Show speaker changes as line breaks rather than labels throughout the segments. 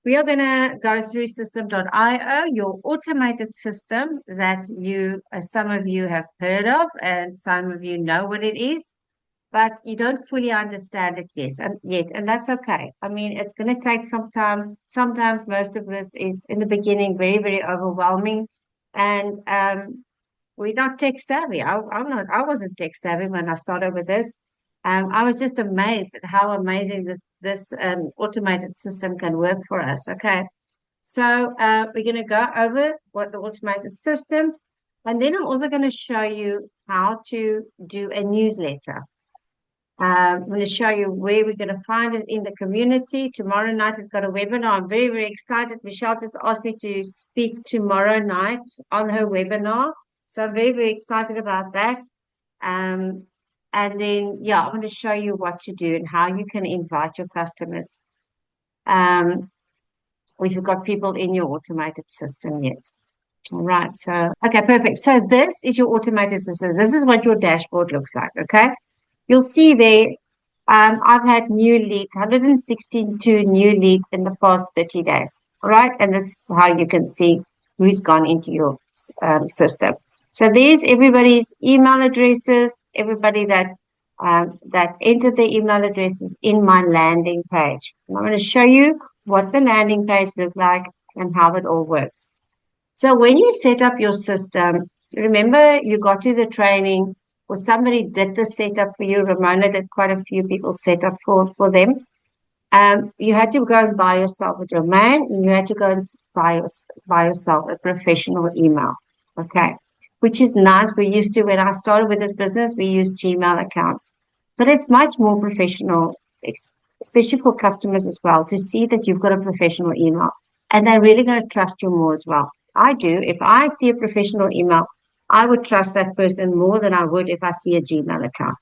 We are going to go through systeme.io, your automated system that some of you have heard of and some of you know what it is, but you don't fully understand it yet, and that's okay. I mean, it's going to take some time. Sometimes most of this is in the beginning very, very overwhelming, and we're not tech savvy. I wasn't tech savvy when I started with this. I was just amazed at how amazing this automated system can work for us. Okay, so we're going to go over what the automated system, and then I'm also going to show you how to do a newsletter. I'm going to show you where we're going to find it in the community. Tomorrow night, we've got a webinar. I'm very, very excited. Michelle just asked me to speak tomorrow night on her webinar. So I'm very, very excited about that. And then, yeah, I'm going to show you what to do and how you can invite your customers. If you've got people in your automated system yet. All right. So, okay, perfect. So this is your automated system. This is what your dashboard looks like. Okay. You'll see there, I've had new leads, 162 new leads in the past 30 days. All right. And this is how you can see who's gone into your system. So there's everybody's email addresses, everybody that entered their email addresses in my landing page. And I'm going to show you what the landing page looks like and how it all works. So when you set up your system, remember you got to the training or somebody did the setup for you. Ramona did quite a few people set up for them. You had to go and buy yourself a domain, and you had to go and buy yourself a professional email. Okay, which is nice. We used to, when I started with this business, we used Gmail accounts, but it's much more professional, especially for customers as well, to see that you've got a professional email, and they're really going to trust you more as well. I do. If I see a professional email, I would trust that person more than I would if I see a Gmail account.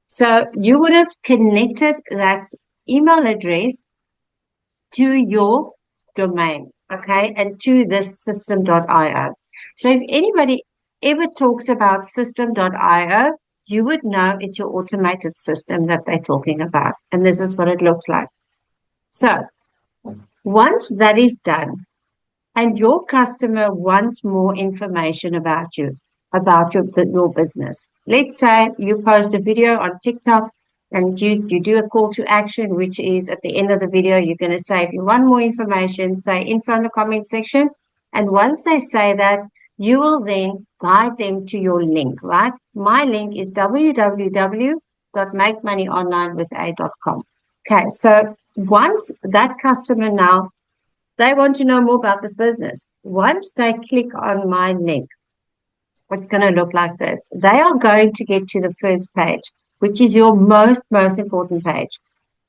So you would have connected that email address to your domain, okay, and to this systeme.io. So if anybody ever talks about systeme.io, you would know it's your automated system that they're talking about. And this is what it looks like. So once that is done, and your customer wants more information about you, about your business. Let's say you post a video on TikTok and you do a call to action, which is at the end of the video, you're going to say, if you want more information, say info in the comment section. And once they say that, you will then guide them to your link, right? My link is www.makemoneyonlinewitha.com. Okay, so once that customer now, they want to know more about this business. Once they click on my link, it's going to look like this. They are going to get to the first page, which is your most important page.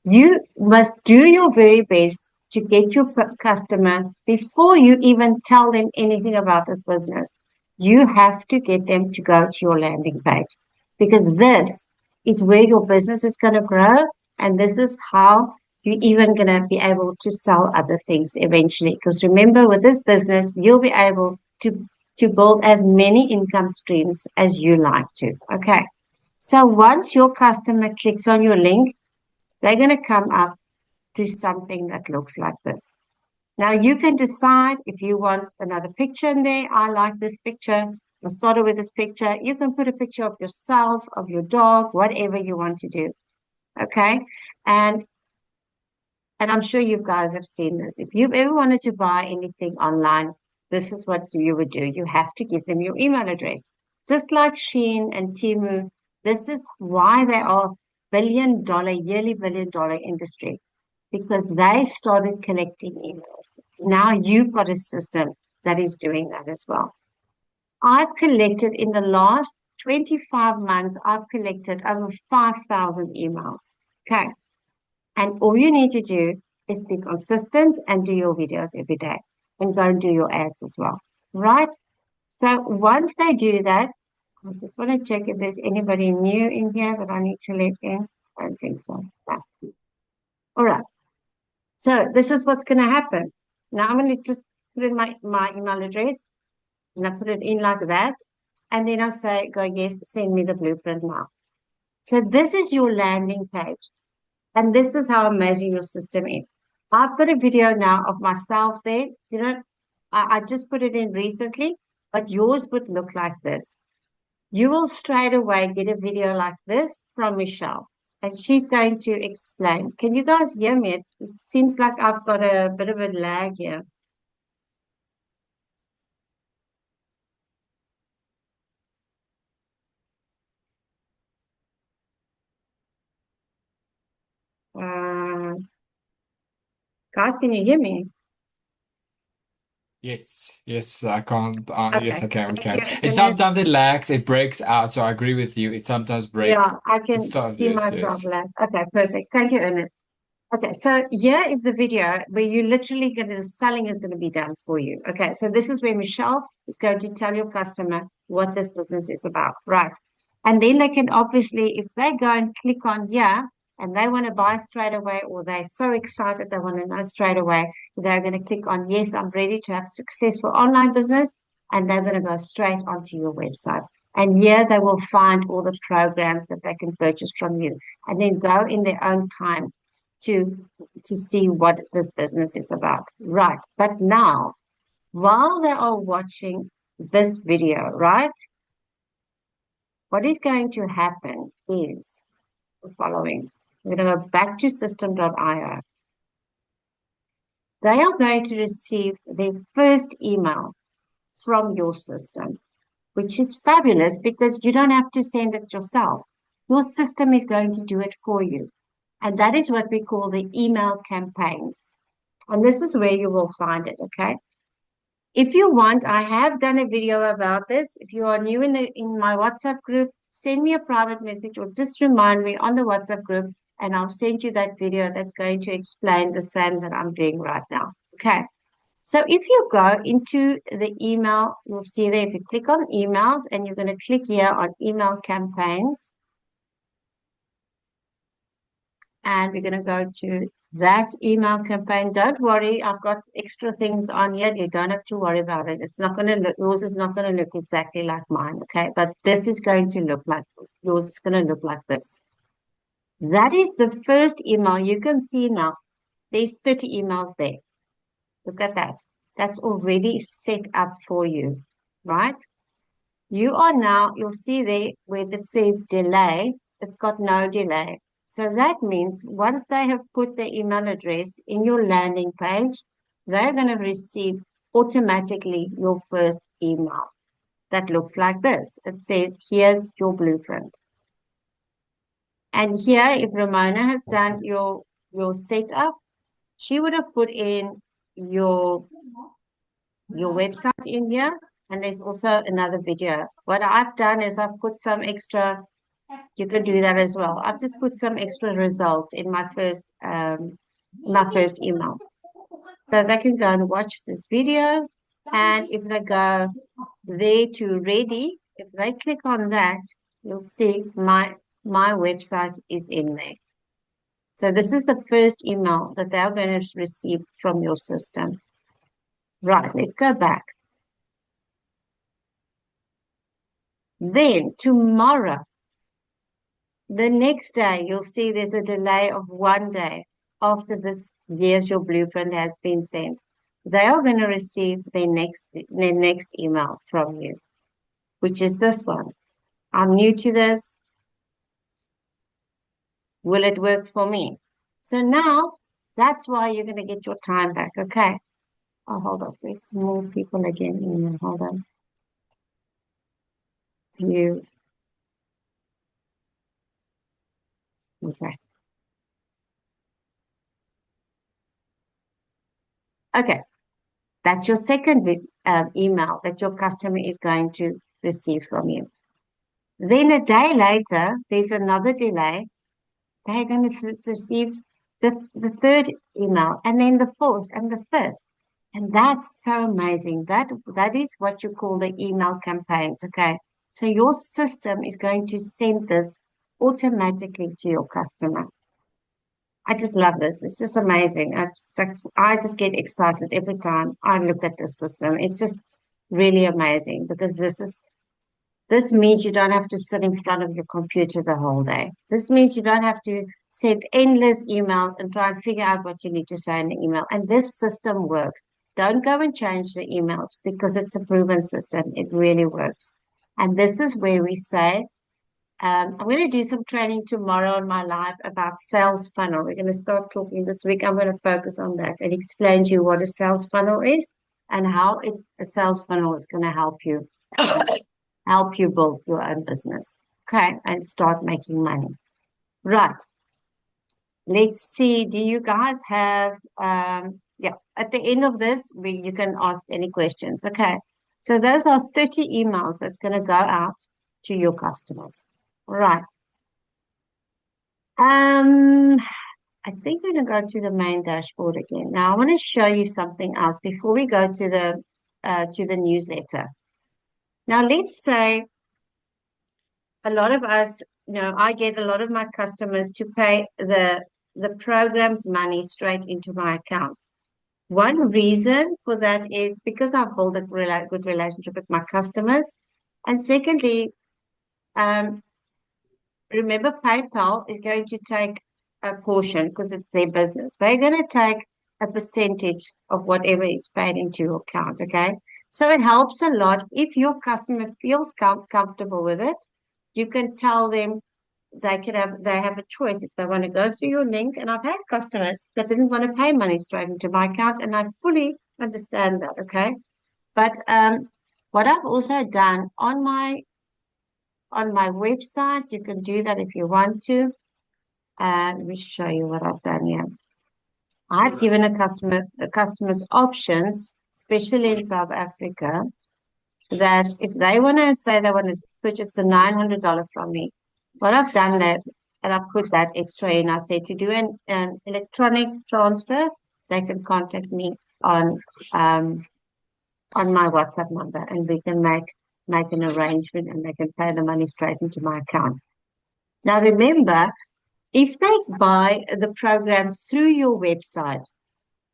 You must do your very best to get your customer before you even tell them anything about this business. You have to get them to go to your landing page, because this is where your business is going to grow, and this is how you're even going to be able to sell other things eventually. Because remember, with this business, you'll be able to build as many income streams as you like to. Okay. So once your customer clicks on your link, they're going to come up to something that looks like this. Now you can decide if you want another picture in there. I like this picture. I started with this picture. You can put a picture of yourself, of your dog, whatever you want to do. Okay. And I'm sure you guys have seen this. If you've ever wanted to buy anything online, this is what you would do. You have to give them your email address. Just like Shein and Temu, this is why they are yearly billion dollar industry, because they started collecting emails. Now you've got a system that is doing that as well. I've collected in the last 25 months, I've collected over 5,000 emails. Okay. And all you need to do is be consistent and do your videos every day and go and do your ads as well, right? So once they do that, I just want to check if there's anybody new in here that I need to let in. I don't think so. No. All right. So this is what's going to happen. Now I'm going to just put in my email address, and I put it in like that. And then I say, go, yes, send me the blueprint now. So this is your landing page. And this is how amazing your system is. I've got a video now of myself there. You know, I just put it in recently, but yours would look like this. You will straight away get a video like this from Michelle, and she's going to explain. Can you guys hear me? It seems like I've got a bit of a lag here. Uh, guys, can you hear me?
Yes, I can't. Yes,
Okay.
I can. We
Thank
can.
you,
It
Ernest.
sometimes it lags, it breaks out. So I agree with you. It sometimes break.
Yeah, I
It
can
stops.
see
Yes,
myself
yes.
lag. Okay, perfect. Thank you, Ernest. Okay, so here is the video where you literally going to, the selling is going to be done for you. Okay, so this is where Michelle is going to tell your customer what this business is about, right? And then they can obviously, if they go and click on here and they want to buy straight away, or they're so excited they want to know straight away, they're going to click on, yes, I'm ready to have a successful online business, and they're going to go straight onto your website. And here they will find all the programs that they can purchase from you and then go in their own time to to see what this business is about. Right. But now, while they are watching this video, right, what is going to happen is the following. We're going to go back to systeme.io. They are going to receive their first email from your system, which is fabulous because you don't have to send it yourself. Your system is going to do it for you. And that is what we call the email campaigns. And this is where you will find it, okay? If you want, I have done a video about this. If you are new in my WhatsApp group, send me a private message or just remind me on the WhatsApp group and I'll send you that video that's going to explain the same that I'm doing right now. Okay. So if you go into the email, you'll see there, if you click on emails and you're going to click here on email campaigns, and we're going to go to that email campaign. Don't worry, I've got extra things on here. You don't have to worry about it. It's not going to look, yours is not going to look exactly like mine, okay? But this is going to look like, yours is going to look like this. That is the first email. You can see now, there's 30 emails there. Look at that. That's already set up for you, right? You are now, you'll see there where it says delay, it's got no delay. So that means once they have put their email address in your landing page, they're going to receive automatically your first email that looks like this. It says, here's your blueprint. And here, if Ramona has done your setup, she would have put in your your website in here. And there's also another video. What I've done is I've put some extra, you can do that as well. I've just put some extra results in my first email. So they can go and watch this video. And if they go there to ready, if they click on that, you'll see my website is in there. So this is the first email that they're going to receive from your system. Right, let's go back. Then tomorrow, the next day, you'll see there's a delay of 1 day after this Here's Your Blueprint has been sent. They are going to receive their next email from you, which is this one. I'm new to this. Will it work for me? So now that's why you're going to get your time back. Okay. Oh, hold on. There's more people again in here. Hold on. You, okay. Okay. That's your second email that your customer is going to receive from you. Then a day later, there's another delay. They're going to receive the third email, and then the fourth and the fifth. And that's so amazing. That is what you call the email campaigns. Okay. So your system is going to send this automatically to your customer. I just love this. It's just amazing. I just get excited every time I look at this system. It's just really amazing because this means you don't have to sit in front of your computer the whole day. This means you don't have to send endless emails and try and figure out what you need to say in the email. And this system works. Don't go and change the emails because it's a proven system. It really works. And this is where we say, I'm going to do some training tomorrow on my live about sales funnel. We're going to start talking this week. I'm going to focus on that and explain to you what a sales funnel is and how a sales funnel is going to help you build your own business. Okay, and start making money. Right. Let's see. Do you guys have yeah, at the end of this, you can ask any questions. Okay. So those are 30 emails that's going to go out to your customers. Right. I think we're going to go to the main dashboard again. Now I want to show you something else before we go to the newsletter. Now let's say a lot of us, I get a lot of my customers to pay the program's money straight into my account. One reason for that is because I've built a good relationship with my customers. And secondly, remember PayPal is going to take a portion because it's their business. They're going to take a percentage of whatever is paid into your account, okay? So it helps a lot. If your customer feels comfortable with it, you can tell them they have a choice if they want to go through your link. And I've had customers that didn't want to pay money straight into my account, and I fully understand that, okay? But what I've also done on my website, you can do that if you want to. Let me show you what I've done here. I've given the customers options, especially in South Africa, that if they want to say they want to purchase the $900 from me, what I've done that, and I've put that extra in, I said to do an electronic transfer, they can contact me on my WhatsApp number, and we can make an arrangement, and they can pay the money straight into my account. Now remember, if they buy the programs through your website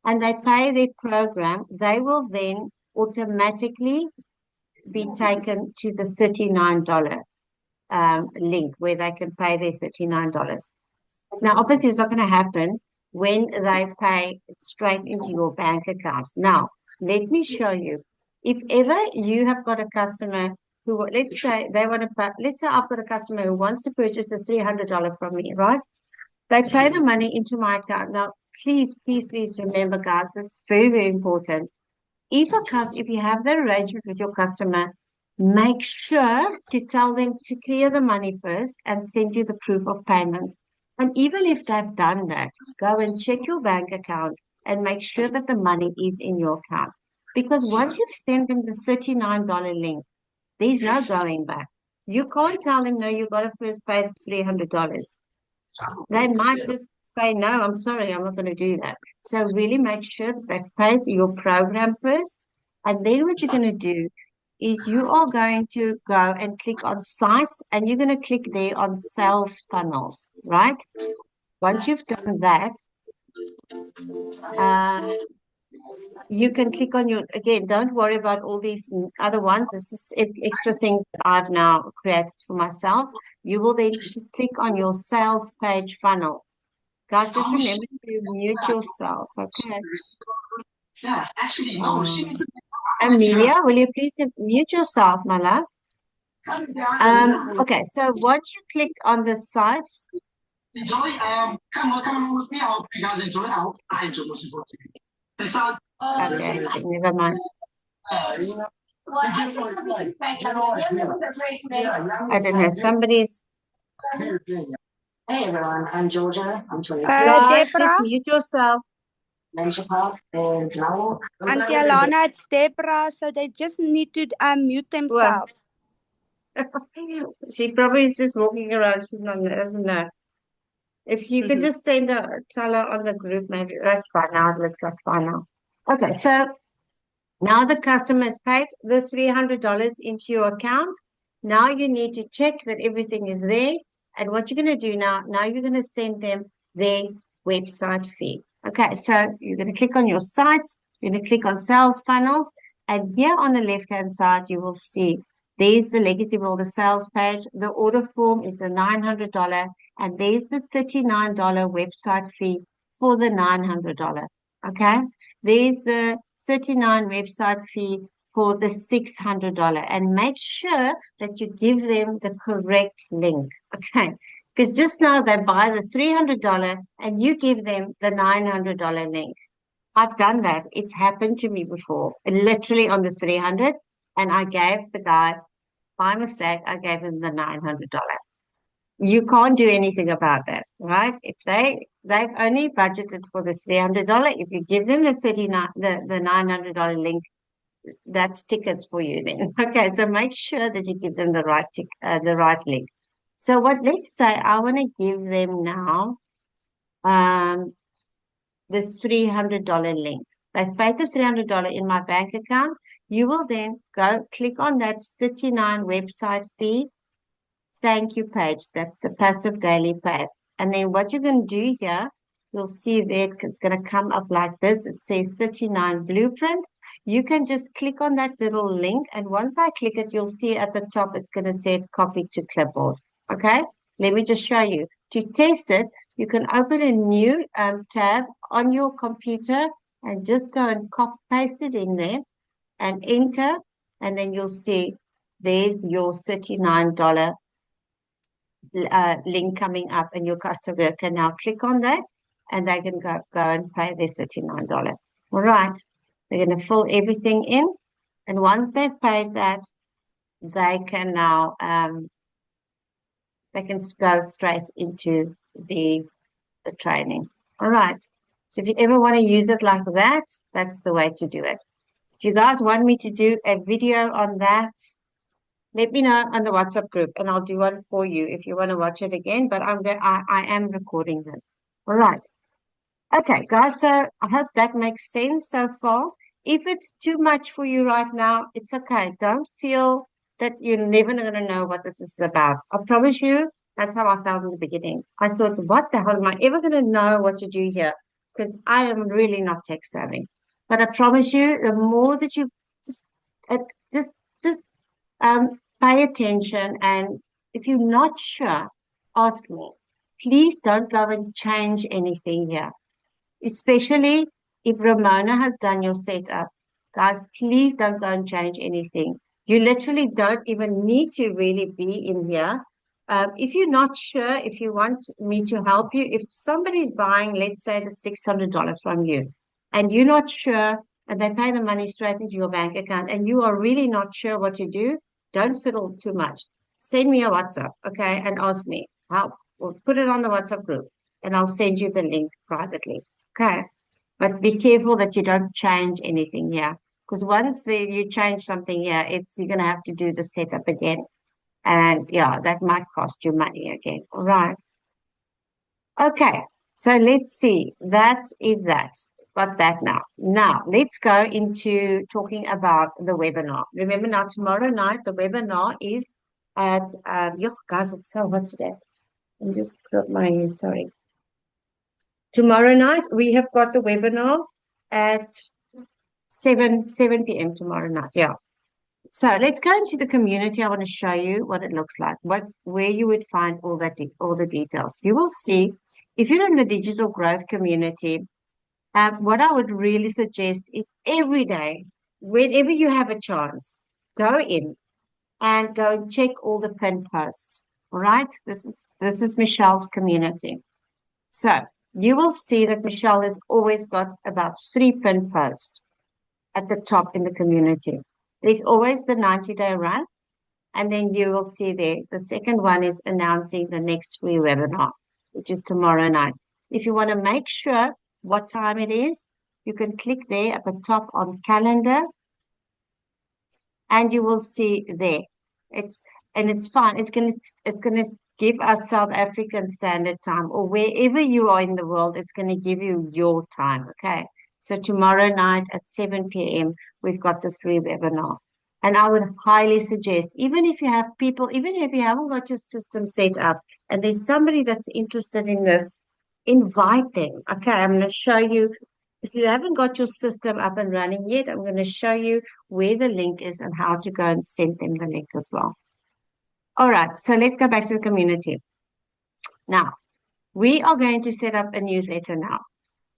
and they pay their program, they will then automatically be taken to the $39 link where they can pay their $39. Now, obviously, it's not going to happen when they pay straight into your bank account. Now, let me show you. If ever you have got a customer who, let's say I've got a customer who wants to purchase the $300 from me, right? They pay the money into my account. Now, please, please, please remember, guys, this is very, very important. If you have the arrangement with your customer, make sure to tell them to clear the money first and send you the proof of payment. And even if they've done that, go and check your bank account and make sure that the money is in your account. Because once you've sent them the $39 link, there's no going back. You can't tell them, no, you've got to first pay the $300. They might just say, no, I'm sorry, I'm not going to do that. So really make sure that they've paid your program first. And then what you're going to do is you are going to go and click on sites, and you're going to click there on sales funnels, right? Once you've done that, you can click on again, don't worry about all these other ones. It's just extra things that I've now created for myself. You will then click on your sales page funnel. Guys, just remember to mute yourself, okay?
Yeah, actually, no, she's.
Amelia, will you please mute yourself, my love? Okay, so once you clicked on the sites.
Enjoy, come with me. I hope you guys enjoy. I enjoy most importantly.
Okay, never mind. I don't know, somebody's.
Hey everyone, I'm Georgia. I'm 20.
Guys, just
Deborah,
mute yourself.
Auntie
Alana, it's Deborah, so they just need to mute themselves.
She probably is just walking around. She's not, doesn't know. If you could just tell her on the group, maybe that's fine now. It looks like fine now. Okay, so now the customer has paid the $300 into your account. Now you need to check that everything is there. And what you're going to do now you're going to send them their website fee. Okay, so you're going to click on your sites. You're going to click on sales funnels. And here on the left-hand side, you will see There's the Legacy Builder sales page. The order form is the $900, and there's the $39 website fee for the $900. Okay, there's the $39 website fee for the $600, and make sure that you give them the correct link. Okay, because just now they buy the $300 and you give them the $900 link. I've done that. It's happened to me before, literally on the 300, and I gave the guy, by mistake, I gave him the $900. You can't do anything about that, right? If they've only budgeted for the $300, if you give them the $900 link, that's tickets for you then. Okay, so make sure that you give them the right link. So let's say I want to give them now this $300 link. They've paid the $300 in my bank account. You will then go click on that 39 website fee thank you page. That's the passive daily pay. And then what you're going to do here, you'll see there it's going to come up like this. It says 39 blueprint. You can just click on that little link. And once I click it, you'll see at the top, it's going to say copy to clipboard. Okay. Let me just show you. To test it, you can open a new tab on your computer and just go and paste it in there and enter. And then you'll see there's your $39 link coming up, and your customer can now click on that and they can go and pay their $39. All right. They're going to fill everything in. And once they've paid that, they can now they can go straight into the training. All right. So if you ever want to use it like that, that's the way to do it. If you guys want me to do a video on that, let me know on the WhatsApp group and I'll do one for you if you want to watch it again. But I am recording this. All right. Okay, guys. So I hope that makes sense so far. If it's too much for you right now, it's okay. Don't feel that you're never going to know what this is about. I promise you, that's how I felt in the beginning. I thought, what the hell am I ever going to know what to do here? Because I am really not tech savvy. But I promise you, the more that you just pay attention, and if you're not sure, ask me. Please don't go and change anything here, especially if Ramona has done your setup. Guys, please don't go and change anything. You literally don't even need to really be in here. If you're not sure, if you want me to help you, if somebody's buying, let's say, the $600 from you, and you're not sure, and they pay the money straight into your bank account, and you are really not sure what to do, don't fiddle too much. Send me a WhatsApp, okay, and ask me help. Or put it on the WhatsApp group, and I'll send you the link privately, okay? But be careful that you don't change anything here, because once you change something here, you're going to have to do the setup again. And yeah, that might cost you money again. All right. Okay. So let's see. That is that. Got that now. Now let's go into talking about the webinar. Remember now, tomorrow night, the webinar is at, guys, it's so hot today. I'm just put my hair, sorry. Tomorrow night, we have got the webinar at 7 p.m. tomorrow night. Yeah. So let's go into the community. I want to show you what it looks like, where you would find all the details. You will see if you're in the digital growth community, what I would really suggest is every day, whenever you have a chance, go in and go and check all the pinned posts. All right. This is Michelle's community. So you will see that Michelle has always got about 3 pinned posts at the top in the community. There's always the 90-day run, and then you will see there, the second one is announcing the next free webinar, which is tomorrow night. If you want to make sure what time it is, you can click there at the top on calendar, and you will see there. It's fine. It's gonna give us South African Standard Time, or wherever you are in the world, it's going to give you your time. Okay. So tomorrow night at 7 p.m., we've got the free webinar. And I would highly suggest, even if you have people, even if you haven't got your system set up and there's somebody that's interested in this, invite them. Okay, I'm going to show you If you haven't got your system up and running yet, I'm going to show you where the link is and how to go and send them the link as well. All right, so let's go back to the community. Now, we are going to set up a newsletter now.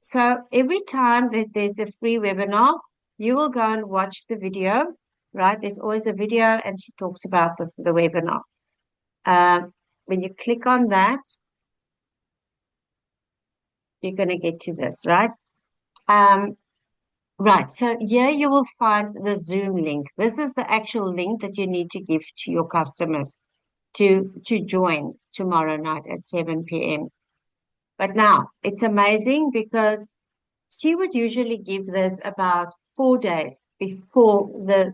So every time that there's a free webinar, you will go and watch the video, right? There's always a video and she talks about the webinar. When you click on that, you're going to get to this, right? Right, so here you will find the Zoom link. This is the actual link that you need to give to your customers to join tomorrow night at 7 p.m. But now it's amazing because she would usually give this about 4 days before the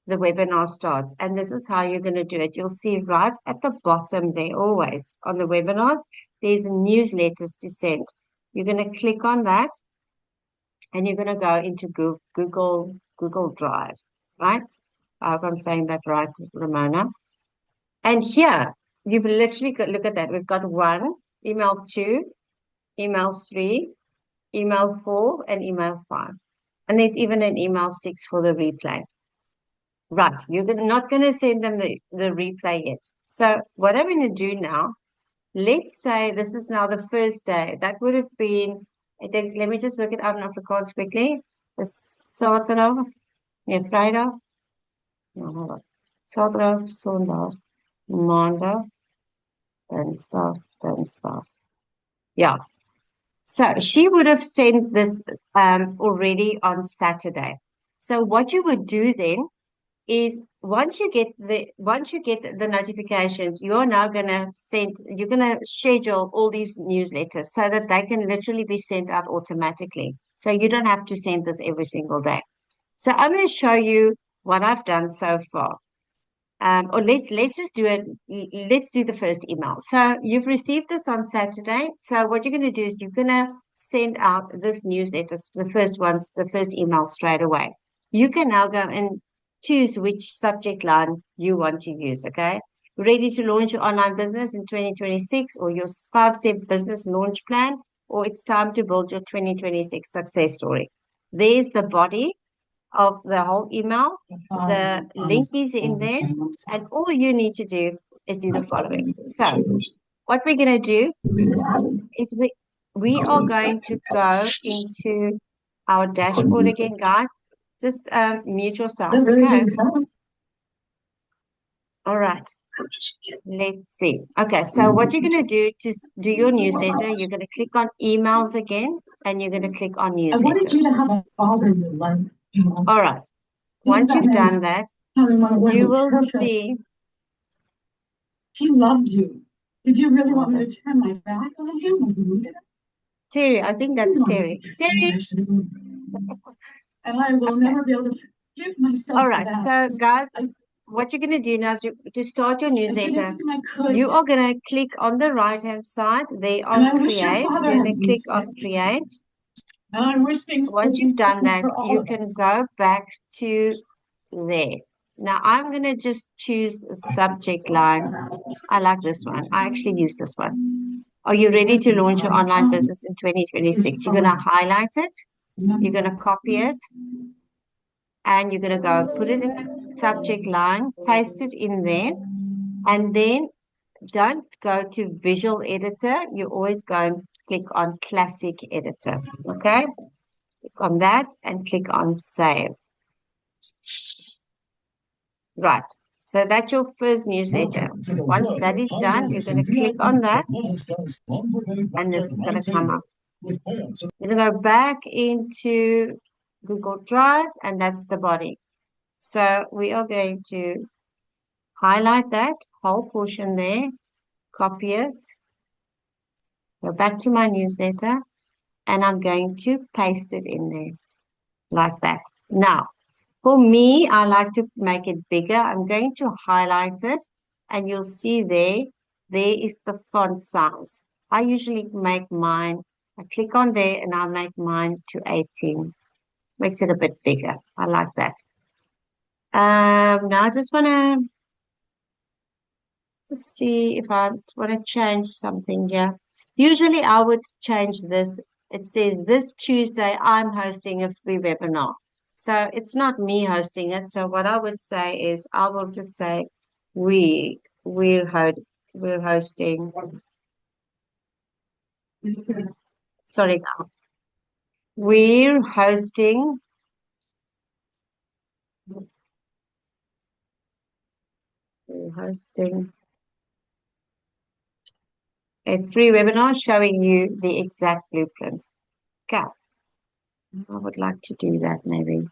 webinar starts. And this is how you're going to do it. You'll see right at the bottom there, always on the webinars, there's newsletters to send. You're going to click on that and you're going to go into Google Drive, right? I hope I'm saying that right, Ramona. And here, you've literally got, look at that. We've got 1, email 2, email 3, email 4, and email 5. And there's even an email 6 for the replay. Right, you're not going to send them the replay yet. So what I'm going to do now, let's say this is now the first day. That would have been, I think, let me just work it out in Afrikaans quickly. The Saterdag, nee, Vrydag, no, hold on. Saterdag, Sondag, Maandag, Dinsdag. Yeah. So she would have sent this already on Saturday. So what you would do then is once you get the notifications, you're now going to schedule all these newsletters so that they can literally be sent out automatically. So you don't have to send this every single day. So I'm going to show you what I've done so far. Or let's just do it. Let's do the first email. So you've received this on Saturday. So what you're going to do is you're going to send out this newsletter, the first email straight away. You can now go and choose which subject line you want to use, okay? Ready to launch your online business in 2026 or your 5-step business launch plan, or it's time to build your 2026 success story. There's the body of the whole email. The link is in there, and all you need to do is do the following. So what we're going to do is we are going to go into our dashboard again, guys. Just mute yourself, okay? All right. Let's see. Okay, so what you're going to do to do your newsletter, you're going to click on emails again, and you're going to click on newsletters. I wanted you to have a father in your life. All right. Once you've done that, you will see.
He loved you. Did you really want me to turn my back on him?
Terry, I think that's Terry. Terry.
And I will never be able to forgive myself.
All right. So, guys, what you're going to do now is to start your newsletter, you are going to click on the right-hand side there on Create. You're going to click on Create. Once you've done that, you can go back to there. Now, I'm going to just choose a subject line. I like this one. I actually use this one. Are you ready to launch your online business in 2026? You're going to highlight it. You're going to copy it. And you're going to go put it in the subject line, paste it in there. And then don't go to Visual Editor. You always go and click on Classic Editor. Okay? Click on that and click on Save. Right. So that's your first newsletter. Once that is done, you're going to click on that and this is going to come up. You're going to go back into Google Drive and that's the body. So we are going to highlight that whole portion there, copy it, go back to my newsletter, and I'm going to paste it in there like that. Now, for me, I like to make it bigger. I'm going to highlight it, and you'll see there is the font size. I usually make mine, I click on there, and I make mine to 18. Makes it a bit bigger. I like that. Now I just want to see if I want to change something here. Usually I would change this it says this Tuesday I'm hosting a free webinar. So it's not me hosting it. So what I would say is I will just say we're hosting. Sorry, we're hosting a free webinar showing you the exact blueprint. Okay. I would like to do that maybe.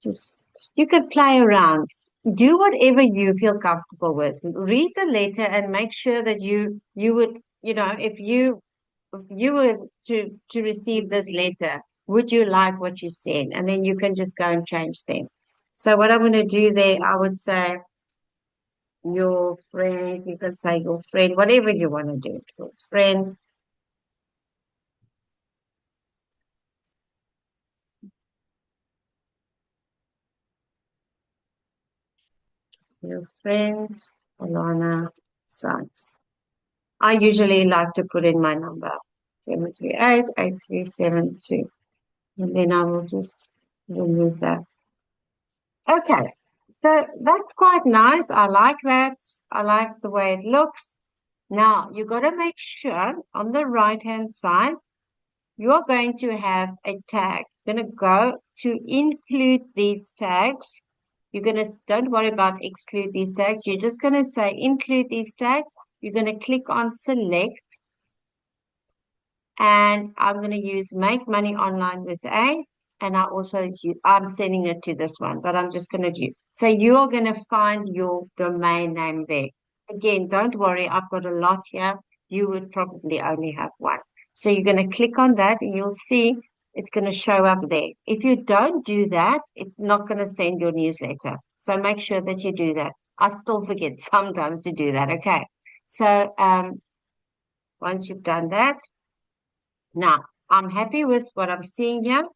Just you could play around. Do whatever you feel comfortable with. Read the letter and make sure that you would, if you were to receive this letter, would you like what you said? And then you can just go and change them. So what I'm going to do there, I would say your friend, you can say your friend, whatever you want to do. Your friend. Your friend, Alana Sykes. I usually like to put in my number, 738-8372. And then I will just remove that. Okay, so that's quite nice. I like that. I like the way it looks. Now, you got to make sure on the right-hand side, you're going to have a tag. You're going to go to include these tags. You're going to, don't worry about exclude these tags. You're just going to say include these tags. You're going to click on select. And I'm going to use make money online with A. And I'm sending it to this one, but I'm just going to do. So you're going to find your domain name there. Again, don't worry. I've got a lot here. You would probably only have one. So you're going to click on that and you'll see it's going to show up there. If you don't do that, it's not going to send your newsletter. So make sure that you do that. I still forget sometimes to do that. Okay. So once you've done that, now I'm happy with what I'm seeing here.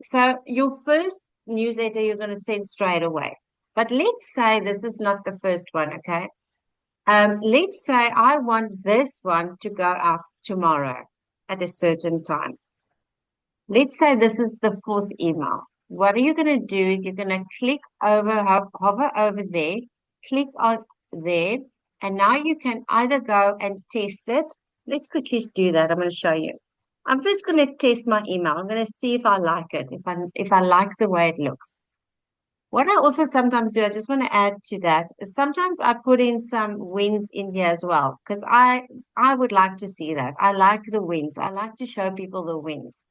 So your first newsletter you're going to send straight away. But let's say this is not the first one, okay? Let's say I want this one to go out tomorrow at a certain time. Let's say this is the fourth email. What are you going to do is you're going to click over, hover over there, click on there, and now you can either go and test it. Let's quickly do that. I'm going to show you. I'm first going to test my email. I'm going to see if I like it, if I like the way it looks. What I also sometimes do, I just want to add to that, is sometimes I put in some wins in here as well, because I would like to see that. I like the wins. I like to show people the wins.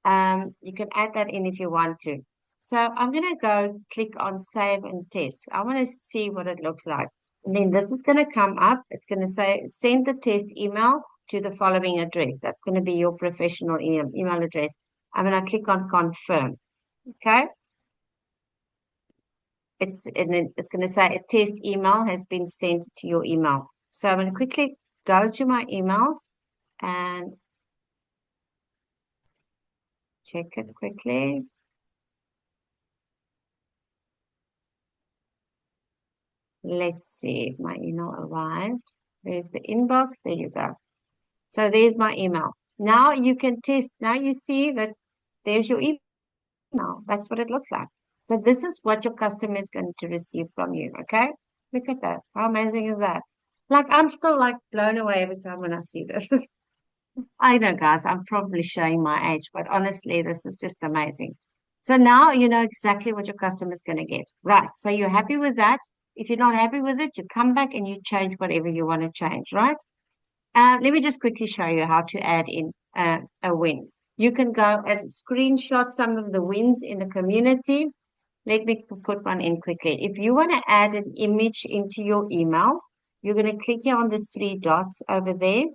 You can add that in if you want to. So I'm going to go click on save and test. I want to see what it looks like. And then this is going to come up. It's going to say send the test email to the following address. That's going to be your professional email address. I'm going to click on confirm. Okay. It's going to say a test email has been sent to your email. So I'm going to quickly go to my emails and check it quickly. Let's see if my email arrived. There's the inbox. There you go. So there's my email. Now you can test. Now you see that there's your email. That's what it looks like. So this is what your customer is going to receive from you. Okay. Look at that. How amazing is that? Like I'm still like blown away every time when I see this. I know, guys, I'm probably showing my age, but honestly, this is just amazing. So now you know exactly what your customer is going to get. Right. So you're happy with that. If you're not happy with it, you come back and you change whatever you want to change, right? Let me just quickly show you how to add in a win. You can go and screenshot some of the wins in the community. Let me put one in quickly. If you want to add an image into your email, you're going to click here on the three dots over there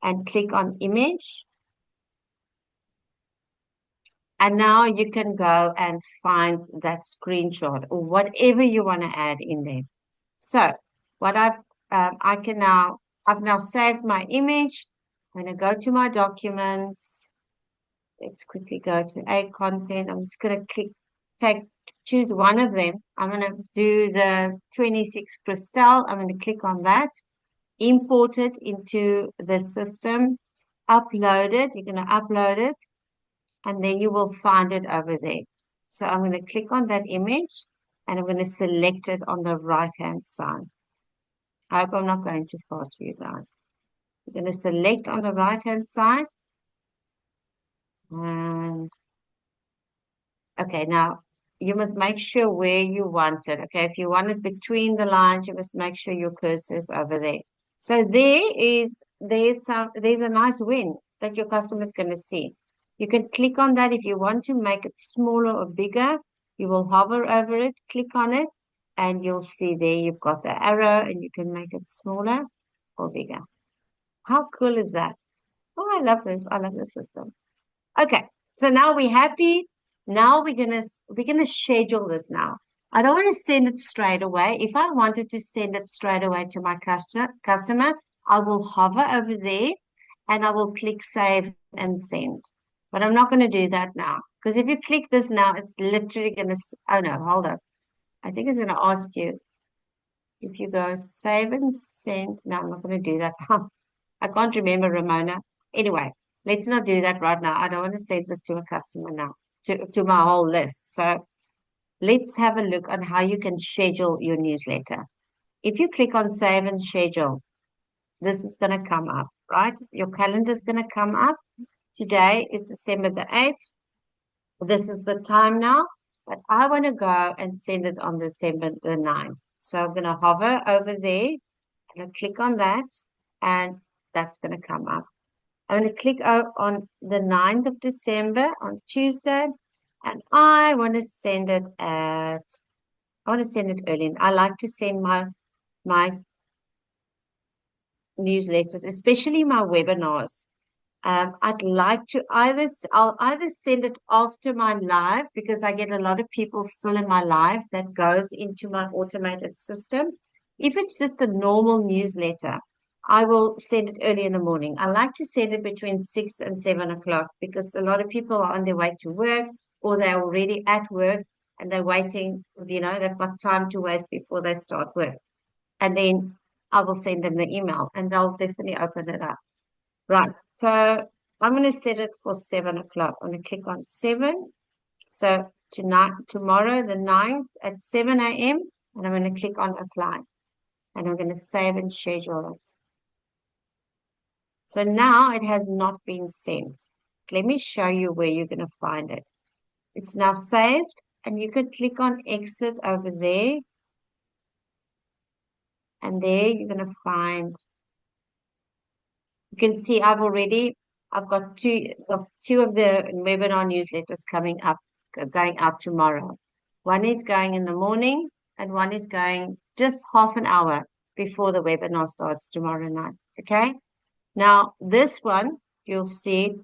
and click on image. And now you can go and find that screenshot or whatever you want to add in there. So what I've now saved my image. I'm going to go to my documents. Let's quickly go to a content. I'm just going to choose one of them. I'm going to do the 26 Crystal. I'm going to click on that, import it into the system. upload it. You're going to upload it, and then you will find it over there. So I'm going to click on that image, and I'm going to select it on the right-hand side. I hope I'm not going too fast for you guys. You're going to select on the right-hand side. And okay, now you must make sure where you want it. Okay, if you want it between the lines, you must make sure your cursor is over there. So there's a nice win that your customer is going to see. You can click on that if you want to make it smaller or bigger. You will hover over it, click on it, and you'll see there you've got the arrow, and you can make it smaller or bigger. How cool is that? Oh, I love this. I love the system. Okay, so now we're happy. Now we're gonna schedule this now. I don't want to send it straight away. If I wanted to send it straight away to my customer, I will hover over there and I will click save and send. But I'm not going to do that now, because if you click this now, it's literally going to, oh no, hold on. I think it's going to ask you if you go save and send. No, I'm not going to do that. I can't remember, Ramona. Anyway, let's not do that right now. I don't want to send this to a customer now, to my whole list. So let's have a look on how you can schedule your newsletter. If you click on save and schedule, this is going to come up, right? Your calendar is going to come up. Today is December the 8th. This is the time now, but I want to go and send it on December the 9th. So I'm going to hover over there and click on that, and that's going to come up. I'm going to click on the 9th of December on Tuesday, and I want to send it early. I like to send my newsletters, especially my webinars. I'd like to I'll either send it after my live, because I get a lot of people still in my live that goes into my automated system. If it's just a normal newsletter, I will send it early in the morning. I like to send it between 6 and 7 o'clock, because a lot of people are on their way to work, or they're already at work and they're waiting, they've got time to waste before they start work. And then I will send them the email and they'll definitely open it up. Right. So I'm going to set it for 7 o'clock. I'm going to click on 7. So tomorrow, the 9th at 7 a.m. And I'm going to click on apply. And I'm going to save and schedule it. So now it has not been sent. Let me show you where you're going to find it. It's now saved, and you can click on exit over there. And there you're going to find, you can see I've got two of the webinar newsletters going out tomorrow. One is going in the morning, and one is going just half an hour before the webinar starts tomorrow night. Okay. Now this one, you'll see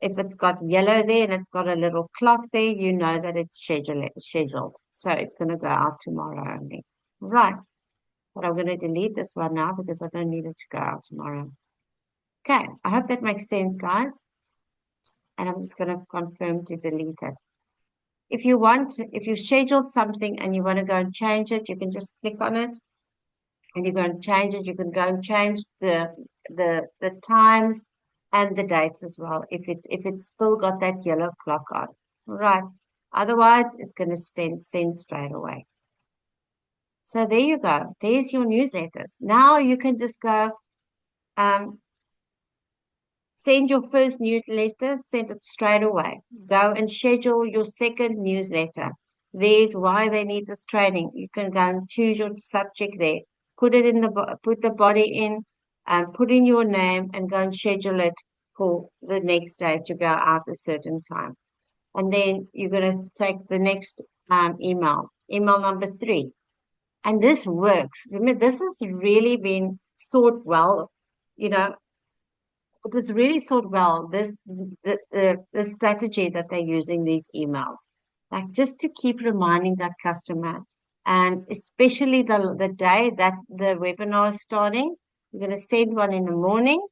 if it's got yellow there and it's got a little clock there, you know that it's scheduled. So it's going to go out tomorrow only. Right. But I'm going to delete this one now because I don't need it to go out tomorrow. Okay, I hope that makes sense, guys. And I'm just going to confirm to delete it. If you scheduled something and you want to go and change it, you can just click on it and you go and change it. You can go and change the times and the dates as well, if it's still got that yellow clock on. Right. Otherwise, it's going to send straight away. So there you go. There's your newsletters. Now you can just go send your first newsletter, send it straight away. Go and schedule your second newsletter. There's why they need this training. You can go and choose your subject there. Put the body in, put in your name, and go and schedule it for the next day to go out a certain time. And then you're going to take the next email number 3. And this works. Remember, this has really been thought well, it was really thought well, the strategy that they're using these emails, like just to keep reminding that customer, and especially the day that the webinar is starting, you're going to send one in the morning,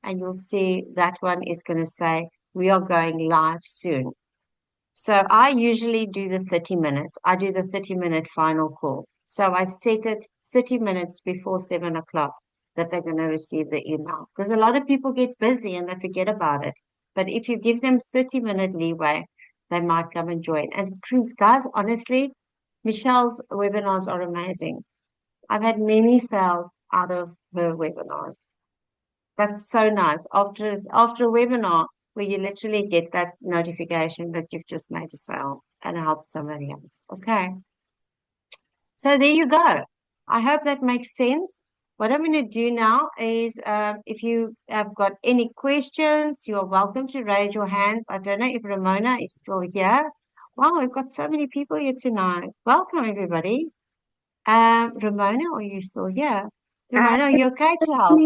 and you'll see that one is going to say, we are going live soon. So I usually do the 30-minute. I do the 30-minute final call. So I set it 30 minutes before 7 o'clock. that they're going to receive the email. Because a lot of people get busy and they forget about it. But if you give them 30-minute leeway, they might come and join. And please, guys, honestly, Michelle's webinars are amazing. I've had many sales out of her webinars. That's so nice. After a webinar where you literally get that notification that you've just made a sale and helped somebody else. Okay. So there you go. I hope that makes sense. What I'm going to do now is if you have got any questions, you're welcome to raise your hands. I don't know if Ramona is still here. Wow, we've got so many people here tonight. Welcome, everybody. Ramona, are you still here? Ramona, are you okay to help?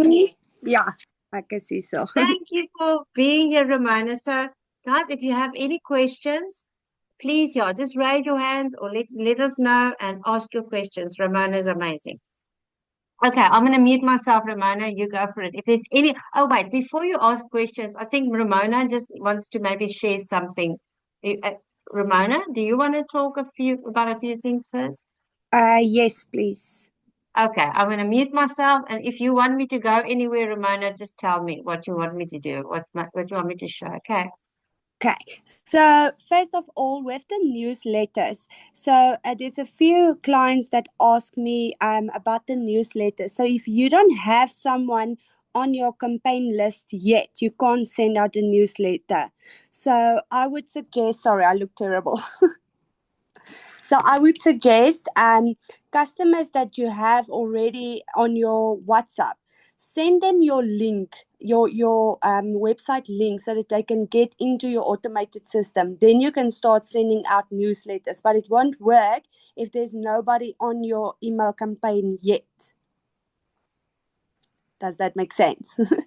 Yeah, I can see so.
Thank you for being here, Ramona. So, guys, if you have any questions, please, yeah, just raise your hands or let us know and ask your questions. Ramona is amazing. Okay, I'm going to mute myself, Ramona. You go for it. If there's any, oh, wait, before you ask questions, I think Ramona just wants to maybe share something. Ramona, do you want to talk about a few things first?
Yes, please.
Okay, I'm going to mute myself. And if you want me to go anywhere, Ramona, just tell me what you want me to do, what you want me to show. Okay.
Okay, so first of all, with the newsletters, so there's a few clients that ask me about the newsletter. So if you don't have someone on your campaign list yet, you can't send out a newsletter. So I would suggest, sorry, I look terrible. So I would suggest customers that you have already on your WhatsApp, send them your link, your website link, so that they can get into your automated system. Then you can start sending out newsletters, but it won't work if there's nobody on your email campaign yet. Does that make sense? Okay,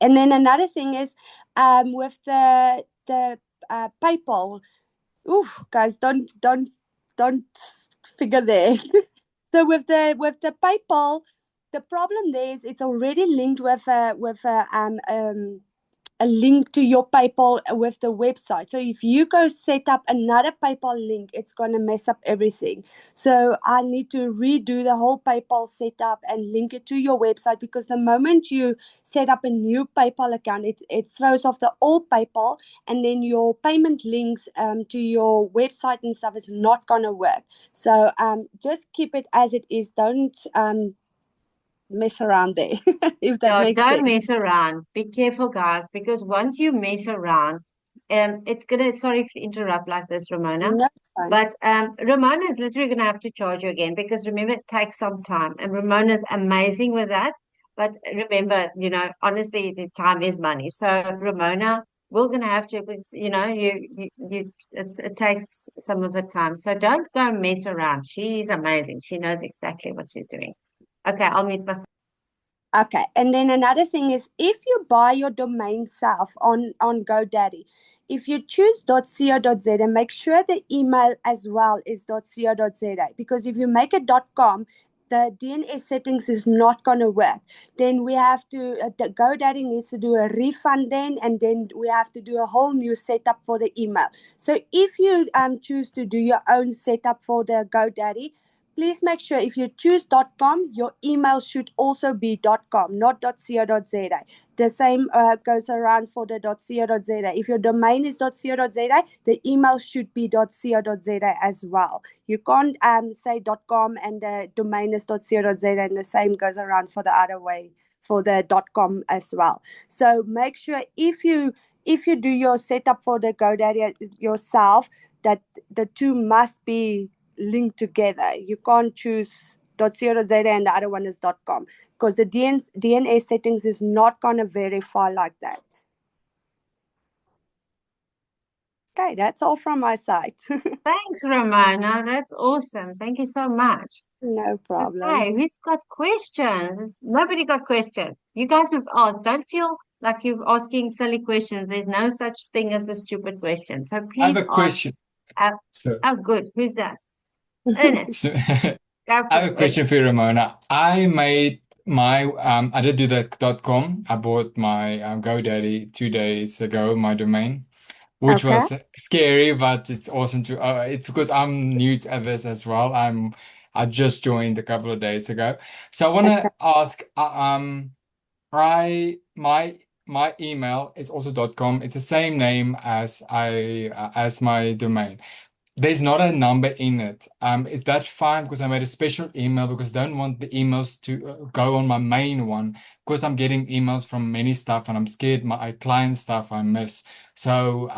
and then another thing is with the PayPal. Oof, guys, don't figure there. So with the PayPal, the problem there is it's already linked with a link to your PayPal with the website. So if you go set up another PayPal link, it's going to mess up everything. So I need to redo the whole PayPal setup and link it to your website, because the moment you set up a new PayPal account, it throws off the old PayPal, and then your payment links to your website and stuff is not going to work. So just keep it as it is. Don't mess around there, if that
No,
makes
don't
sense.
mess around. Be careful, guys, because once you mess around, it's gonna, sorry to interrupt like this, Ramona.
No, it's fine.
But Ramona is literally gonna have to charge you again, because remember, it takes some time. And Ramona's amazing with that. But remember, honestly, the time is money. So Ramona, we're gonna have to, because it takes some of her time. So don't go mess around. She's amazing. She knows exactly what she's doing. Okay, I'll mute myself.
Okay, and then another thing is, if you buy your domain self on GoDaddy, if you choose .co.za, make sure the email as well is .co.za, because if you make it .com, the DNS settings is not going to work. Then we have to, the GoDaddy needs to do a refund then, and then we have to do a whole new setup for the email. So if you choose to do your own setup for the GoDaddy, please make sure if you choose .com, your email should also be .com, not .co.za. The same goes around for the .co.za. If your domain is .co.za, the email should be .co.za as well. You can't say .com and the domain is .co.za, and the same goes around for the other way for the .com as well. So make sure if you do your setup for the GoDaddy yourself, that the two must be linked together. You can't choose .co.za and the other one is .com, because the DNS settings is not going to verify like that. Okay, that's all from my side.
Thanks, Ramona. That's awesome. Thank you so much.
No problem.
Okay, who's got questions? Nobody got questions. You guys must ask. Don't feel like you're asking silly questions. There's no such thing as a stupid question. So
I have
please
a
ask.
question.
Uh,
So,
oh, good. Who's that? Ernest,
so
go
I
for
have a
it,
question
Ernest.
for you, Ramona. I made my I did do the .com. I bought my GoDaddy 2 days ago, my domain, which
Okay.
was scary, but it's awesome to it's because I'm new to this as well. I just joined a couple of days ago. So I want to ask, my email is also .com. It's the same name as as my domain. There's not a number in it. Is that fine? Because I made a special email because I don't want the emails to go on my main one because I'm getting emails from many stuff and I'm scared my client stuff I miss. So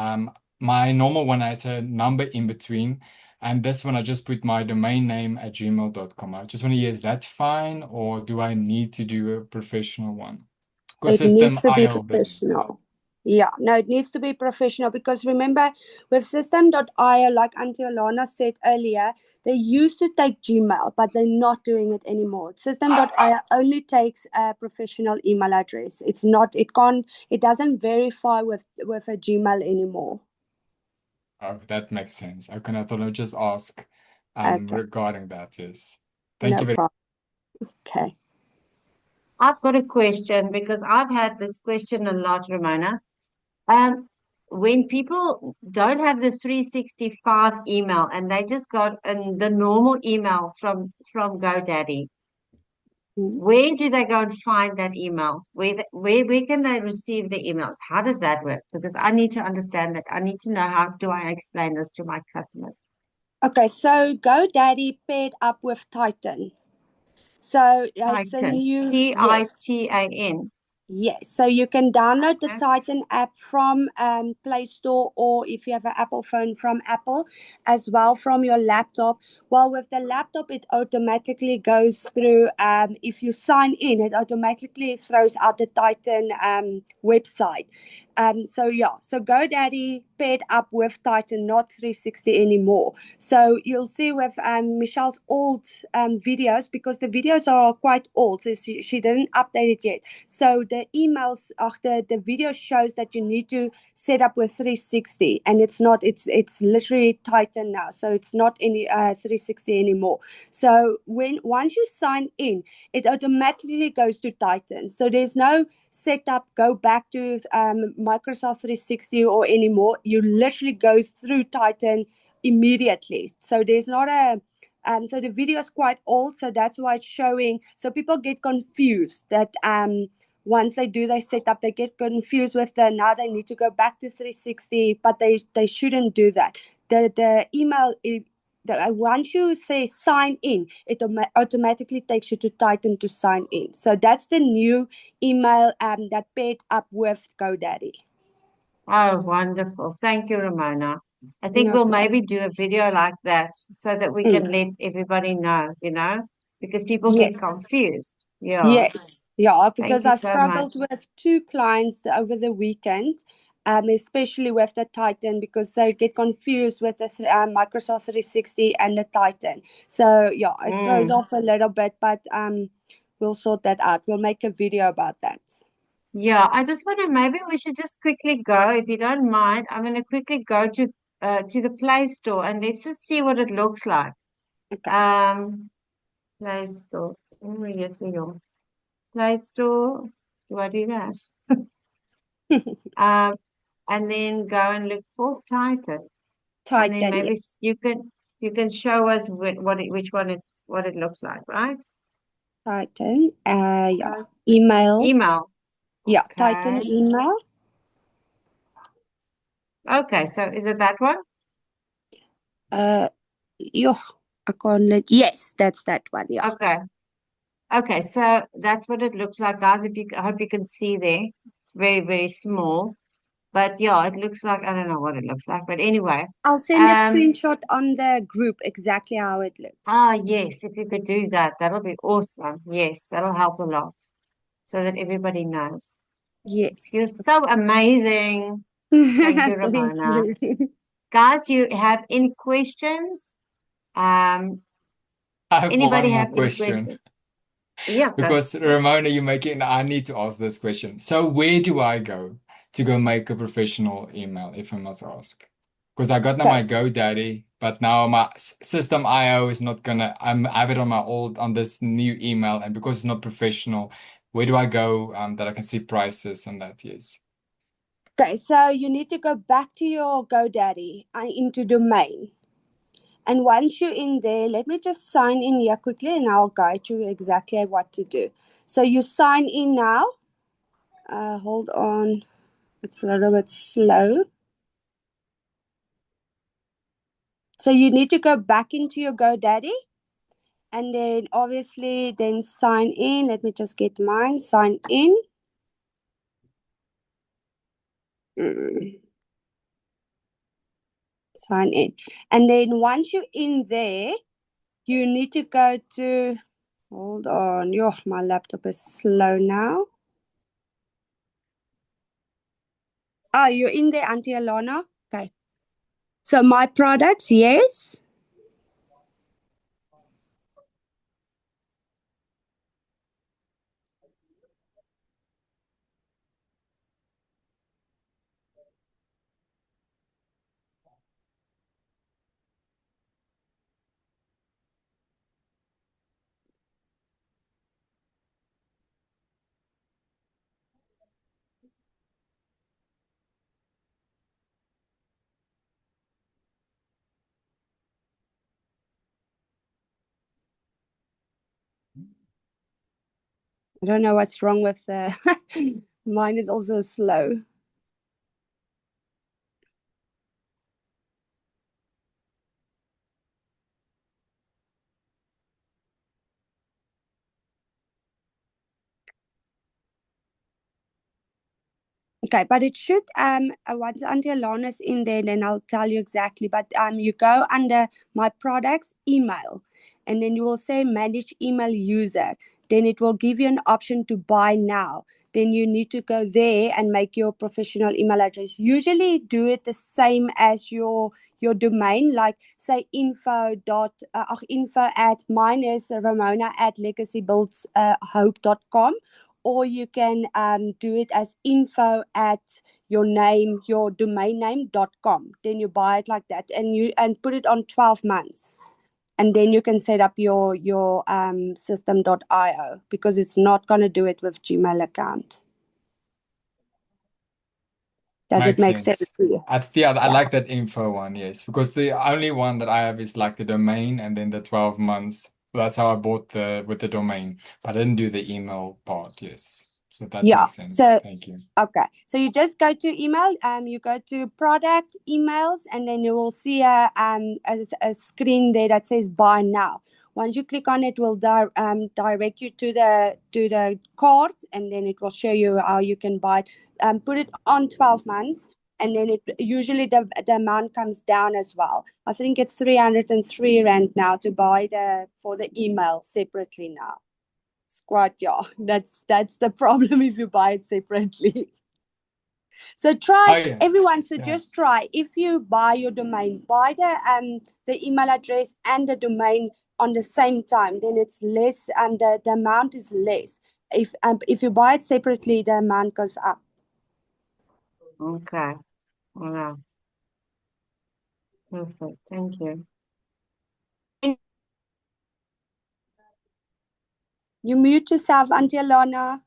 my normal one has a number in between. And this one, I just put my domain name at gmail.com. I just want to hear, is that fine? Or do I need to do a professional one? Because
It needs to be
systeme.io business.
professional. Yeah, no, it needs to be professional because remember with systeme.io, like Auntie Alana said earlier, they used to take Gmail, but they're not doing it anymore. Systeme.io only takes a professional email address. It doesn't verify with a Gmail anymore.
Oh, that makes sense. Okay, I thought I'd just ask
Okay.
regarding that, yes. Thank
No
you very
problem. Okay.
I've got a question because I've had this question a lot, Ramona. When people don't have the 365 email and they just got the normal email from GoDaddy, where do they go and find that email? Where can they receive the emails? How does that work? Because I need to understand that. I need to know how do I explain this to my customers.
Okay, so GoDaddy paired up with Titan. So it's a
Titan,
new
Titan.
Yes, so you can download the
Okay.
Titan app from Play Store, or if you have an Apple phone, from Apple, as well from your laptop. Well, with the laptop, it automatically goes through, if you sign in, it automatically throws out the Titan website. So GoDaddy paired up with Titan, not 360 anymore. So you'll see with Michelle's old videos, because the videos are quite old, so she didn't update it yet. So the emails after the video shows that you need to set up with 360, and it's literally Titan now. So it's not any 360 anymore. So once you sign in, it automatically goes to Titan. So there's no setup, go back to Microsoft 360 or anymore. You literally goes through Titan immediately. So there's not a so the video is quite old, so that's why it's showing. So people get confused that once they set up, they get confused with now they need to go back to 360, but they shouldn't do that. The email once you say sign in, it automatically takes you to Titan to sign in. So that's the new email that paired up with GoDaddy.
Oh, wonderful. Thank you, Ramona. I think
No
we'll
problem.
maybe do a video like that so that we can let everybody know, because people get confused. Yeah.
Yes. Yeah,
Thank
because
you
I've
so
struggled
much.
with 2 clients over the weekend, especially with the Titan, because they get confused with the Microsoft 360 and the Titan. So yeah, it throws off a little bit, but we'll sort that out. We'll make a video about that.
Yeah, I just want to, maybe we should just quickly go, if you don't mind. I'm going to quickly go to the Play Store and let's just see what it looks like.
Okay.
Play Store. Oh, yes, yeah. Play Store. Do I do that? And then go and look for Titan. And then
Titan, yeah.
maybe you can show us which one what it looks like, right?
Titan, yeah. Email.
Email.
Yeah,
Okay.
Titan email.
Okay, so is it that one?
Yeah, I can't let. Yes, that's that one. Yeah.
Okay. Okay, so that's what it looks like, guys. I hope you can see there. It's very, very small. But yeah, it looks like, I don't know what it looks like. But anyway.
I'll send a screenshot on the group exactly how it looks.
Yes, if you could do that, that'll be awesome. Yes, that'll help a lot so that everybody knows.
Yes.
You're so amazing. Thank you, Ramona. Guys, do you have any questions?
I have
Anybody
one more
have any
question.
questions? Yeah, go.
Because Ramona, I need to ask this question. So where do I go to go make a professional email, if I must ask? Because I got now my GoDaddy, but now my systeme.io is not gonna. I have it on this new email, and because it's not professional, where do I go that I can see prices and that? Yes.
Okay, so you need to go back to your GoDaddy into domain. And once you're in there, let me just sign in here quickly and I'll guide you exactly what to do. So you sign in now. Hold on. It's a little bit slow. So you need to go back into your GoDaddy and then obviously then sign in. Let me just get mine. Sign in. Sign in. And then once you're in there, you need to go to, hold on. My laptop is slow now. Oh, you're in there, Auntie Alana? Okay. So my products, yes. I don't know what's wrong with the mine is also slow. Okay, but it should once Auntie Alana's in there, then I'll tell you exactly. But you go under my products email, and then you will say manage email user. Then it will give you an option to buy now. Then you need to go there and make your professional email address. Usually do it the same as your domain, like say info at mine is Ramona at legacybuildshope.com. Or you can do it as info at your domain name.com. Then you buy it like that and put it on 12 months. And then you can set up your systeme.io because it's not going to do it with Gmail account. Does it make sense to you?
I like that info one, yes, because the only one that I have is like the domain and then the 12 months. That's how I bought with the domain, but I didn't do the email part, yes. So that makes sense.
So
thank you.
okay, so you just go to email. You go to product emails, and then you will see a screen there that says buy now. Once you click on it, will direct you to the cart, and then it will show you how you can buy it. Put it on 12 months, and then it usually the amount comes down as well. I think it's 303 rand now to buy for the email separately now. Squat, yeah. That's the problem if you buy it separately. So everyone should just try. If you buy your domain, buy the email address and the domain on the same time, then it's less and the amount is less. If you buy it separately, the amount goes up.
Okay. Wow. Perfect. Thank you.
You mute yourself, Auntie Alana.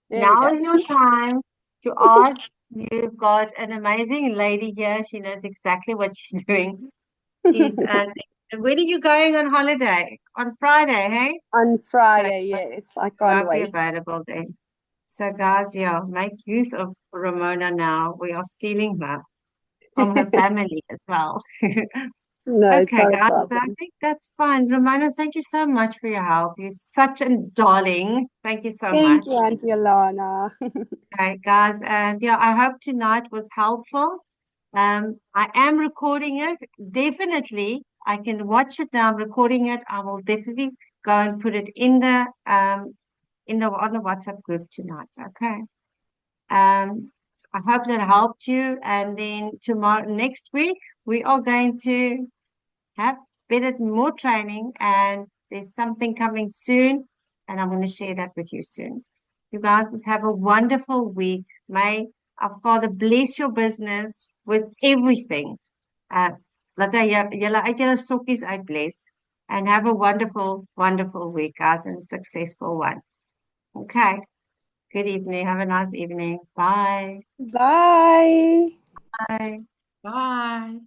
There we
Now
go.
is your time to ask. You've got an amazing lady here. She knows exactly what she's doing. She's when are you going on holiday? On Friday, hey?
On
So
Friday, yes. I
you
can't
won't be
wait.
available then. So guys, yeah, make use of Ramona now. We are stealing her from her family as well.
No, it's
Okay,
not a
guys, I
problem.
think that's fine. Ramona, thank you so much for your help. You're such a darling. Thank you so
Thank
much.
you, Auntie Alana.
Okay, guys, and yeah, I hope tonight was helpful. I am recording it. Definitely, I can watch it now. I'm recording it. I will definitely go and put it in the on the WhatsApp group tonight. Okay. I hope that helped you. And then next week, we are going to have more training, and there's something coming soon, and I'm going to share that with you soon. You guys must have a wonderful week. May our Father bless your business with everything. Laat hy julle uit julle sokkies uitbless, and have a wonderful, wonderful week, guys, and a successful one. Okay. Good evening. Have a nice evening. Bye.
Bye.
Bye.
Bye.